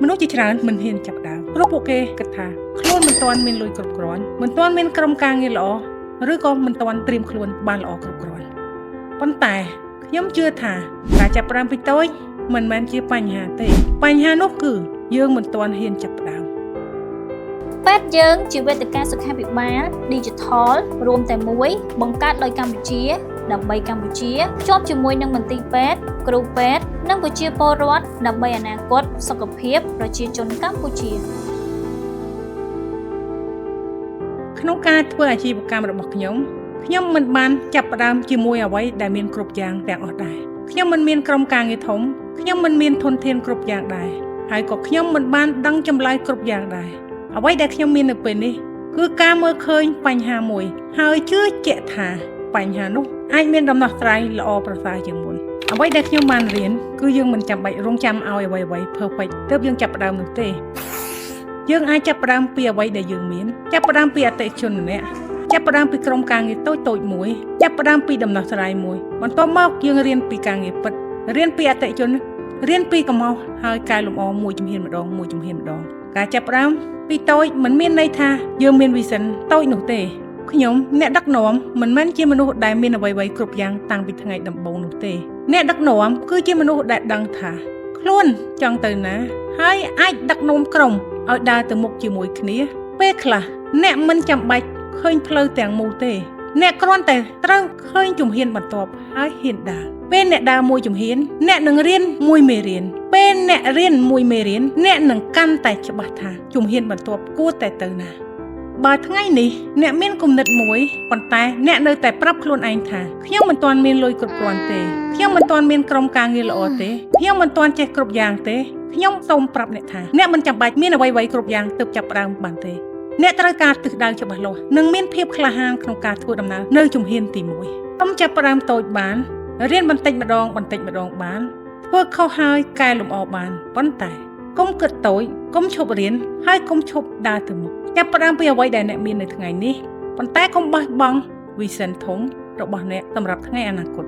មនុស្សជាច្រើនមិនហ៊ានចាប់ដើមព្រោះពួកគេគិតថាខ្លួនមិនទាន់មានលុយគ្រប់គ្រាន់មិនទាន់មានក្រុមការងារល្អឬក៏មិនទាន់ត្រៀមខ្លួនបានល្អគ្រប់គ្រាន់ប៉ុន្តែខ្ញុំជឿថាការចាប់ផ្ដើមពីតូចមិនមែនជាបញ្ហាទេបញ្ហានោះគឺយើងមិនទាន់ហ៊ានចាប់ផ្ដើមពេទ្យយើងជាវេទិកាសុខាភិបាល Digital រួមតែមួយបង្កើតដោយកម្ពុជាដើម្បីកម្ពុជាជាប់ជាមួយនឹងមន្ទីរពេទ្យគ្រូពេទ្យនិងប្រជាពលរដ្ឋដើម្បីអនាគតសុខភាពប្រជាជនកម្ពុជាក្នុងការធ្វើអាជីវកម្មរបស់ខ្ញុំមិនបានចាប់ផ្ដើមជាមួយអ្វីដែលមានគ្រប់យ៉ាងទាំងអស់ដែរខ្ញុំមិនមានក្រុមការងារធំខ្ញុំមិនមានធនធានគ្រប់យ៉ាងដែរហើយក៏ខ្ញុំមិនបានដឹងចម្លើយគ្រប់យ៉ាងដែរអ្វីដែលខ្ញុំមាននៅពេលនេះគឺការមើលឃើញបញ្ហាមួយហើយជឿជាក់ថាបញ្ហានោះអាចមានដំណោះស្រាយល្អប្រសើរជាងមុនអ្វីដែលខ្ញុំបានរៀនគឺយើងមិនចាំបាច់រងចាំឲ្យអ្វីៗ perfect ទើបយើងចាប់ផ្ដើមនោះទេយើងអាចចាប់ផ្ដើមពីអ្វីដែលយើងមានចាប់ផ្ដើមពីអតិថិជនម្នាក់ចាប់ផ្ដើមពីក្រុមការងារតូចៗមួយចាប់ផ្ដើមពីដំណោះស្រាយមួយបន្ទាប់មកយើងរៀនពីការងារពិតរៀនពីអតិថិជនរៀនពីកំហុសហើយកែលម្អមួយជំហានម្ដងការចាប់ផ្ដើមពីតូចមិនមានន័យថាយើងមានវិសិនតូចនោះទេខ្ញុំអ្នកដឹកនាំមិនមែនជាមនុស្សដែលមានអ្វីៗគ្រប់យ៉ាងតាំងពីថ្ងៃដំបូងនោះទេអ្នកដឹកនាំគឺជាមនុស្សដែលដឹងថាខ្លួនចង់ទៅណាហើយអាចដឹកនាំក្រុមឲ្យដើរទៅមុខជាមួយគ្នាពេលខ្លះអ្នកមិនចាំបាច់ឃើញផ្លូវទាំងមូលទេអ្នកគ្រាន់តែត្រូវឃើញជំហានបន្ទាប់ហើយហ៊ានដើរពេលអ្នកដើរមួយជំហានអ្នកនឹងរៀនមួយមេរៀនពេលអ្នករៀនមួយមេរៀនអ្នកនឹងកាន់តែច្បាស់ថាជំហានបន្ទាប់គួរតែទៅណាបើថ្ងៃនេះអ្នកមានគំនិតមួយប៉ុន្តែអ្នកនៅតែប្រាប់ខ្លួនឯងថាខ្ញុំមិនទាន់មានលុយគ្រប់គ្រាន់ទេខ្ញុំមិនទាន់មានក្រុមការងារល្អទេខ្ញុំមិនទាន់ចេះគ្រប់យ៉ាងទេខ្ញុំសូមប្រាប់អ្នកថាអ្នកមិនចាំបាច់មានអ្វីៗគ្រប់យ៉ាងទើបចាប់ផ្ដើមបានទេអ្នកត្រូវការទិសដៅច្បាស់លាស់និងមានភាពក្លាហានក្នុងការធ្វើដំណើរនៅជំហានទី1កុំចាប់ផ្ដើមតូចបានរៀនបន្តិចម្ដងបានធ្វើខុសហើយកែលម្អបានប៉ុន្តែកុំគិតតូចកុំឈប់រៀនហើយកុំឈប់ដើរទៅមុខចាប់ផ្ដើមពីអ្វីដែលអ្នកមាននៅថ្ងៃនេះប៉ុន្តែកុំបោះបង់វិសិនធំរបស់អ្នកសម្រាប់ថ្ងៃអនាគត